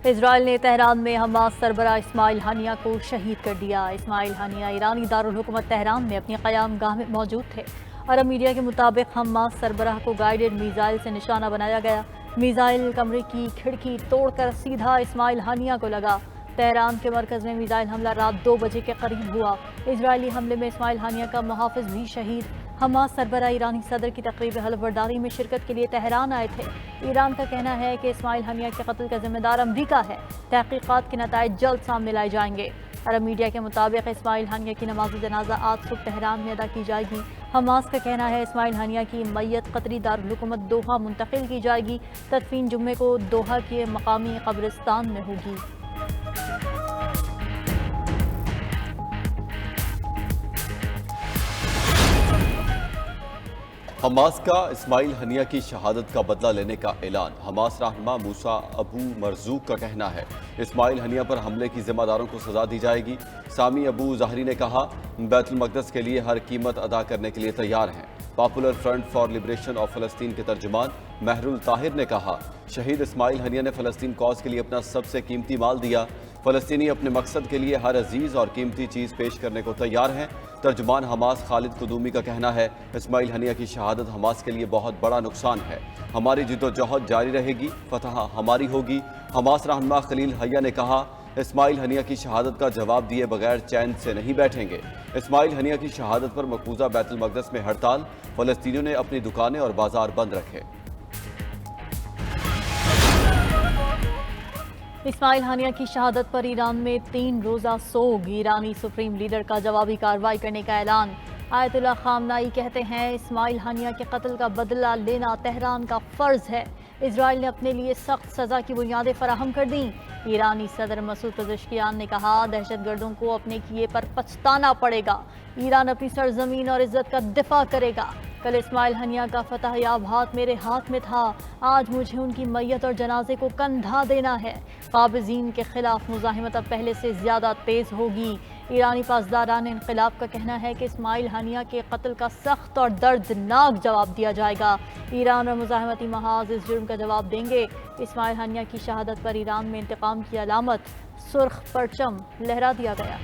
اسرائیل نے تہران میں حماس سربراہ اسماعیل ہانیہ کو شہید کر دیا۔ اسماعیل ہانیہ ایرانی دارالحکومت تہران میں اپنی قیام گاہ میں موجود تھے۔ عرب میڈیا کے مطابق حماس سربراہ کو گائیڈڈ میزائل سے نشانہ بنایا گیا۔ میزائل کمرے کی کھڑکی توڑ کر سیدھا اسماعیل ہانیہ کو لگا۔ تہران کے مرکز میں میزائل حملہ رات 2 بجے کے قریب ہوا۔ اسرائیلی حملے میں اسماعیل ہانیہ کا محافظ بھی شہید۔ حماس سربراہ ایرانی صدر کی تقریب حلف برداری میں شرکت کے لیے تہران آئے تھے۔ ایران کا کہنا ہے کہ اسماعیل ہانیہ کے قتل کا ذمہ دار امریکہ ہے۔ تحقیقات کے نتائج جلد سامنے لائے جائیں گے۔ عرب میڈیا کے مطابق اسماعیل ہانیہ کی نماز جنازہ آج صبح تہران میں ادا کی جائے گی۔ حماس کا کہنا ہے اسماعیل ہانیہ کی میت قطری دارالحکومت دوحہ منتقل کی جائے گی۔ تدفین جمعے کو دوحہ کے مقامی قبرستان میں ہوگی۔ حماس کا اسماعیل ہانیہ کی شہادت کا بدلہ لینے کا اعلان۔ حماس رہنما موسیٰ ابو مرزوق کا کہنا ہے اسماعیل ہانیہ پر حملے کی ذمہ داروں کو سزا دی جائے گی۔ سامی ابو ظاہری نے کہا بیت المقدس کے لیے ہر قیمت ادا کرنے کے لیے تیار ہیں۔ Popular front for liberation of فلسطین کے ترجمان مہر الطاہر نے کہا شہید اسماعیل ہانیہ نے فلسطین کاز کے لیے اپنا سب سے قیمتی مال دیا۔ فلسطینی اپنے مقصد کے لیے ہر عزیز اور قیمتی چیز پیش کرنے کو تیار ہیں۔ ترجمان حماس خالد قدومی کا کہنا ہے اسماعیل ہانیہ کی شہادت حماس کے لیے بہت بڑا نقصان ہے۔ ہماری جدوجہد جاری رہے گی، فتح ہماری ہوگی۔ حماس رہنما خلیل حیہ نے کہا اسماعیل ہانیہ کی شہادت کا جواب دیے بغیر چین سے نہیں بیٹھیں گے۔ اسماعیل ہانیہ کی شہادت پر مقبوضہ بیت المقدس میں ہڑتال، فلسطینیوں نے اپنی دکانیں اور بازار بند رکھے۔ اسماعیل ہانیہ کی شہادت پر ایران میں 3 روزہ سوگ۔ ایرانی سپریم لیڈر کا جوابی کارروائی کرنے کا اعلان۔ آیت اللہ خامنائی کہتے ہیں اسماعیل ہانیہ کے قتل کا بدلہ لینا تہران کا فرض ہے۔ اسرائیل نے اپنے لیے سخت سزا کی بنیادیں فراہم کر دیں۔ ایرانی صدر مسعود پزشکیان نے کہا دہشت گردوں کو اپنے کیے پر پچھتانا پڑے گا۔ ایران اپنی سرزمین اور عزت کا دفاع کرے گا۔ کل اسماعیل ہانیہ کا فتح یاب ہاتھ میرے ہاتھ میں تھا، آج مجھے ان کی میت اور جنازے کو کندھا دینا ہے۔ قابضین کے خلاف مزاحمت اب پہلے سے زیادہ تیز ہوگی۔ ایرانی پاسداران انقلاب کا کہنا ہے کہ اسماعیل ہانیہ کے قتل کا سخت اور دردناک جواب دیا جائے گا۔ ایران اور مزاحمتی محاذ اس جرم کا جواب دیں گے۔ اسماعیل ہانیہ کی شہادت پر ایران میں انتقام کی علامت سرخ پرچم لہرا دیا گیا۔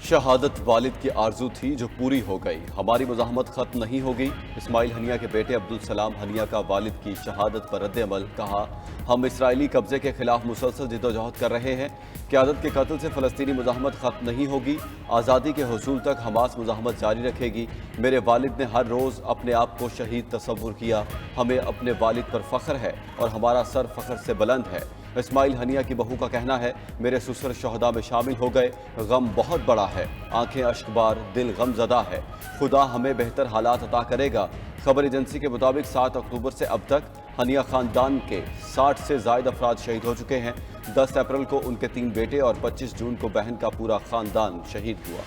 شہادت والد کی آرزو تھی جو پوری ہو گئی، ہماری مزاحمت ختم نہیں ہوگی۔ اسماعیل ہانیہ کے بیٹے عبدالسلام ہانیہ کا والد کی شہادت پر رد عمل، کہا ہم اسرائیلی قبضے کے خلاف مسلسل جدوجہد کر رہے ہیں۔ قیادت کے قتل سے فلسطینی مزاحمت ختم نہیں ہوگی، آزادی کے حصول تک حماس مزاحمت جاری رکھے گی۔ میرے والد نے ہر روز اپنے آپ کو شہید تصور کیا، ہمیں اپنے والد پر فخر ہے اور ہمارا سر فخر سے بلند ہے۔ اسماعیل ہانیہ کی بہو کا کہنا ہے میرے سسر شہداء میں شامل ہو گئے، غم بہت بڑا ہے، آنکھیں اشکبار، دل غم زدہ ہے، خدا ہمیں بہتر حالات عطا کرے گا۔ خبر ایجنسی کے مطابق 7 اکتوبر سے اب تک ہانیہ خاندان کے 60 سے زائد افراد شہید ہو چکے ہیں۔ 10 اپریل کو ان کے 3 بیٹے اور 25 جون کو بہن کا پورا خاندان شہید ہوا۔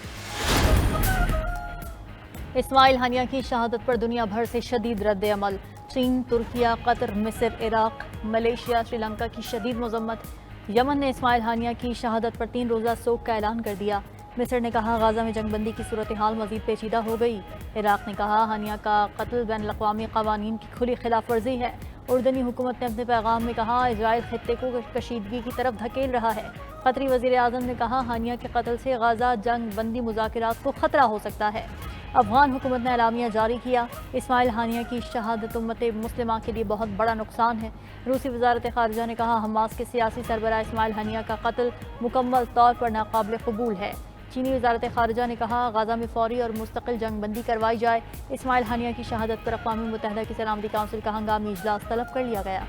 اسماعیل ہانیہ کی شہادت پر دنیا بھر سے شدید رد عمل۔ چین، ترکیہ، قطر، مصر، عراق، ملیشیا، سری لنکا کی شدید مذمت۔ یمن نے اسماعیل ہانیہ کی شہادت پر 3 روزہ سوگ کا اعلان کر دیا۔ مصر نے کہا غزہ میں جنگ بندی کی صورتحال مزید پیچیدہ ہو گئی۔ عراق نے کہا ہانیہ کا قتل بین الاقوامی قوانین کی کھلی خلاف ورزی ہے۔ اردنی حکومت نے اپنے پیغام میں کہا اسرائیل خطے کو کشیدگی کی طرف دھکیل رہا ہے۔ قطری وزیر اعظم نے کہا ہانیہ کے قتل سے غزہ جنگ بندی مذاکرات کو خطرہ ہو سکتا ہے۔ افغان حکومت نے اعلامیہ جاری کیا اسماعیل ہانیہ کی شہادت امت مسلمہ کے لیے بہت بڑا نقصان ہے۔ روسی وزارت خارجہ نے کہا حماس کے سیاسی سربراہ اسماعیل ہانیہ کا قتل مکمل طور پر ناقابل قبول ہے۔ چینی وزارت خارجہ نے کہا غزہ میں فوری اور مستقل جنگ بندی کروائی جائے۔ اسماعیل ہانیہ کی شہادت پر اقوام متحدہ کی سلامتی کونسل کا ہنگامی اجلاس طلب کر لیا گیا۔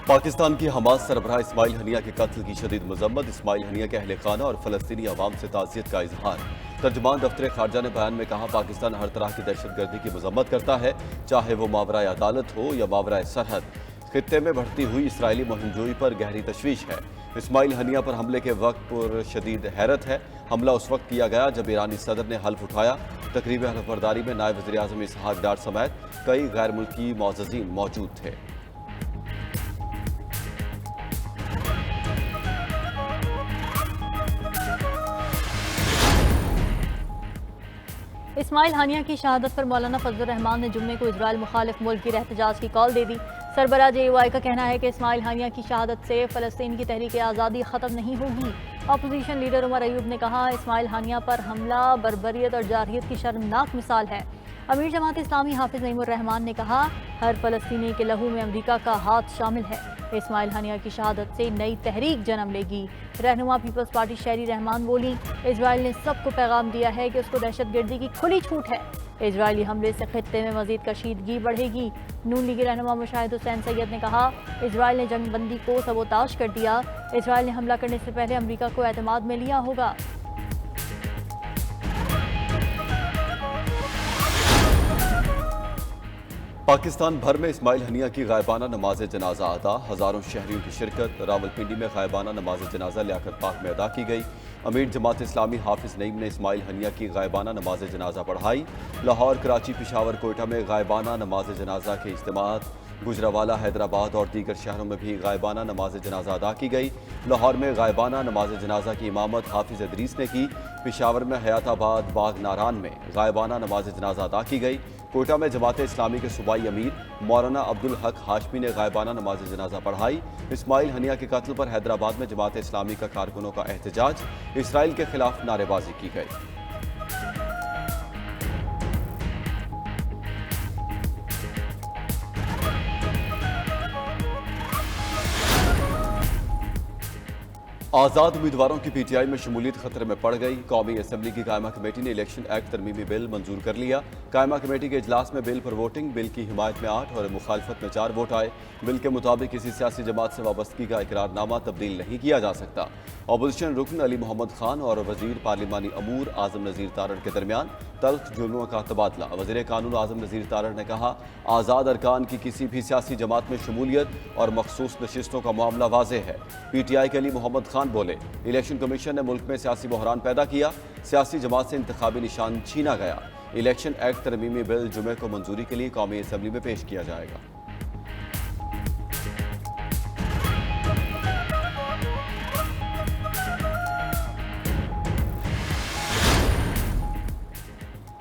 پاکستان کی حماس سربراہ اسماعیل ہانیہ کے قتل کی شدید مذمت، اسماعیل ہانیہ کے اہل خانہ اور فلسطینی عوام سے تعزیت کا اظہار۔ ترجمان دفتر خارجہ نے بیان میں کہا پاکستان ہر طرح کی دہشت گردی کی مذمت کرتا ہے، چاہے وہ ماورائے عدالت ہو یا ماورائے سرحد۔ خطے میں بڑھتی ہوئی اسرائیلی مہم جوئی پر گہری تشویش ہے۔ اسماعیل ہانیہ پر حملے کے وقت پر شدید حیرت ہے۔ حملہ اس وقت کیا گیا جب ایرانی صدر نے حلف اٹھایا۔ تقریب حلف برداری میں نائب وزیر اعظم اسحاق ڈار سمیت کئی غیر ملکی معززین موجود تھے۔ اسماعیل ہانیہ کی شہادت پر مولانا فضل الرحمان نے جمعے کو اسرائیل مخالف ملک کی احتجاج کی کال دے دی۔ سربراہ JUI کا کہنا ہے کہ اسماعیل ہانیہ کی شہادت سے فلسطین کی تحریک آزادی ختم نہیں ہوگی۔ اپوزیشن لیڈر عمر ایوب نے کہا اسماعیل ہانیہ پر حملہ بربریت اور جارحیت کی شرمناک مثال ہے۔ امیر جماعت اسلامی حافظ نعیم الرحمان نے کہا ہر فلسطینی کے لہو میں امریکہ کا ہاتھ شامل ہے۔ اسماعیل ہانیہ کی شہادت سے نئی تحریک جنم لے گی۔ رہنما پیپلز پارٹی شہری رحمان بولی اسرائیل نے سب کو پیغام دیا ہے کہ اس کو دہشت گردی کی کھلی چھوٹ ہے۔ اسرائیلی حملے سے خطے میں مزید کشیدگی بڑھے گی۔ نون لیگی رہنما مشاہد حسین سید نے کہا اسرائیل نے جنگ بندی کو سبوتاژ کر دیا۔ اسرائیل نے حملہ کرنے سے پہلے امریکہ کو اعتماد میں لیا ہوگا۔ پاکستان بھر میں اسماعیل ہنیہ کی غائبانہ نماز جنازہ ادا، ہزاروں شہریوں کی شرکت۔ راولپنڈی میں غائبانہ نماز جنازہ لیاقت پارک میں ادا کی گئی۔ امیر جماعت اسلامی حافظ نعیم نے اسماعیل ہنیہ کی غائبانہ نماز جنازہ پڑھائی۔ لاہور، کراچی، پشاور، کوئٹہ میں غائبانہ نماز جنازہ کے اجتماعات۔ گجرانوالہ، حیدرآباد اور دیگر شہروں میں بھی غائبانہ نماز جنازہ ادا کی گئی۔ لاہور میں غائبانہ نماز جنازہ کی امامت حافظ ادریس نے کی۔ پشاور میں حیات آباد باغ ناران میں غائبانہ نماز جنازہ ادا کی گئی۔ کوئٹہ میں جماعت اسلامی کے صوبائی امیر مولانا عبدالحق ہاشمی نے غائبانہ نماز جنازہ پڑھائی۔ اسماعیل ہنیہ کے قتل پر حیدرآباد میں جماعت اسلامی کا کارکنوں کا احتجاج، اسرائیل کے خلاف نعرے بازی کی گئی۔ آزاد امیدواروں کی PTI میں شمولیت خطرے میں پڑ گئی۔ قومی اسمبلی کی قائمہ کمیٹی نے الیکشن ایکٹ ترمیمی بل منظور کر لیا۔ قائمہ کمیٹی کے اجلاس میں بل پر ووٹنگ، بل کی حمایت میں 8 اور مخالفت میں 4 ووٹ آئے۔ بل کے مطابق کسی سیاسی جماعت سے وابستگی کا اقرار نامہ تبدیل نہیں کیا جا سکتا۔ اپوزیشن رکن علی محمد خان اور وزیر پارلیمانی امور اعظم نذیر تارڑ کے درمیان تلخ جملوں کا تبادلہ۔ وزیر قانون اعظم نذیر تارڑ نے کہا آزاد ارکان کی کسی بھی سیاسی جماعت میں شمولیت اور مخصوص نشستوں کا معاملہ واضح ہے۔ PTI کے علی محمد خان بولے الیکشن کمیشن نے ملک میں سیاسی بحران پیدا کیا، سیاسی جماعت سے انتخابی نشان چھینا گیا۔ الیکشن ایکٹ ترمیمی بل جمعے کو منظوری کے لیے قومی اسمبلی میں پیش کیا جائے گا۔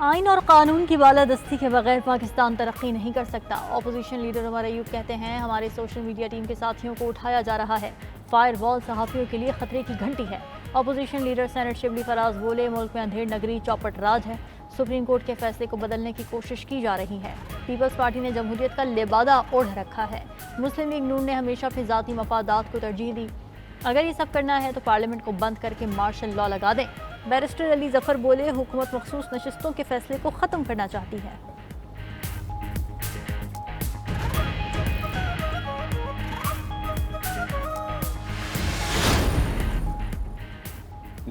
آئین اور قانون کی بالادستی کے بغیر پاکستان ترقی نہیں کر سکتا۔ اپوزیشن لیڈر عمر ایوب کہتے ہیں ہمارے سوشل میڈیا ٹیم کے ساتھیوں کو اٹھایا جا رہا ہے۔ فائر وال صحافیوں کے لیے خطرے کی گھنٹی ہے۔ Opposition leader Saint Shibli Faraz بولے ملک میں اندھیر نگری چوپٹ راج ہے، سپریم کورٹ کے فیصلے کو بدلنے کی کوشش کی جا رہی ہے۔ پیپلز پارٹی نے جمہوریت کا لبادہ اوڑھ رکھا ہے۔ مسلم لیگ نون نے ہمیشہ اپنے ذاتی مفادات کو ترجیح دی۔ اگر یہ سب کرنا ہے تو پارلیمنٹ کو بند کر کے مارشل لا لگا دیں۔ بیرسٹر علی ظفر بولے حکومت مخصوص نشستوں کے فیصلے کو ختم کرنا چاہتی ہے۔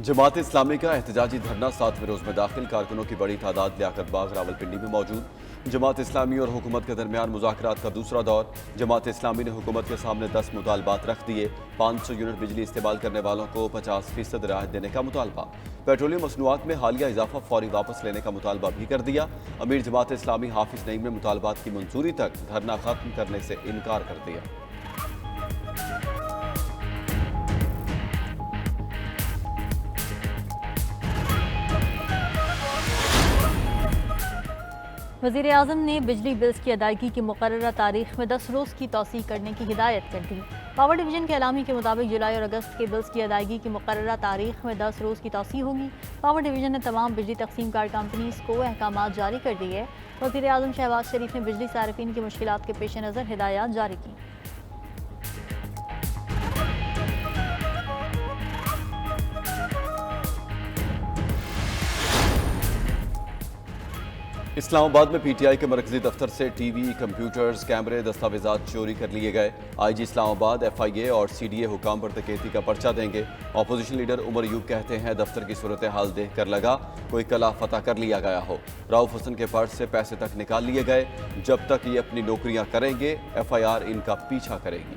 جماعت اسلامی کا احتجاجی دھرنا 7ویں روز میں داخل، کارکنوں کی بڑی تعداد لیاقت باغ راولپنڈی میں موجود۔ جماعت اسلامی اور حکومت کے درمیان مذاکرات کا دوسرا دور۔ جماعت اسلامی نے حکومت کے سامنے 10 مطالبات رکھ دیے۔ 500 یونٹ بجلی استعمال کرنے والوں کو 50% رعایت دینے کا مطالبہ۔ پیٹرولیم مصنوعات میں حالیہ اضافہ فوری واپس لینے کا مطالبہ بھی کر دیا۔ امیر جماعت اسلامی حافظ نعیم نے مطالبات کی منظوری تک دھرنا ختم کرنے سے انکار کر دیا۔ وزیر اعظم نے بجلی بلز کی ادائیگی کی مقررہ تاریخ میں 10 روز کی توسیع کرنے کی ہدایت کر دی۔ پاور ڈویژن کے اعلامیے کے مطابق جولائی اور اگست کے بلز کی ادائیگی کی مقررہ تاریخ میں 10 روز کی توسیع ہوگی۔ پاور ڈویژن نے تمام بجلی تقسیم کار کمپنیز کو احکامات جاری کر دیے۔ وزیر اعظم شہباز شریف نے بجلی صارفین کی مشکلات کے پیش نظر ہدایات جاری کی۔ اسلام آباد میں PTI کے مرکزی دفتر سے ٹی وی، کمپیوٹرز، کیمرے، دستاویزات چوری کر لیے گئے۔ IG اسلام آباد FIA اور CDA حکام پر ڈکیتی کا پرچہ دیں گے۔ اپوزیشن لیڈر عمر ایوب کہتے ہیں دفتر کی صورتحال دیکھ کر لگا کوئی قلعہ فتح کر لیا گیا ہو۔ رؤف حسن کے پرس سے پیسے تک نکال لیے گئے۔ جب تک یہ اپنی نوکریاں کریں گے FIR ان کا پیچھا کرے گی۔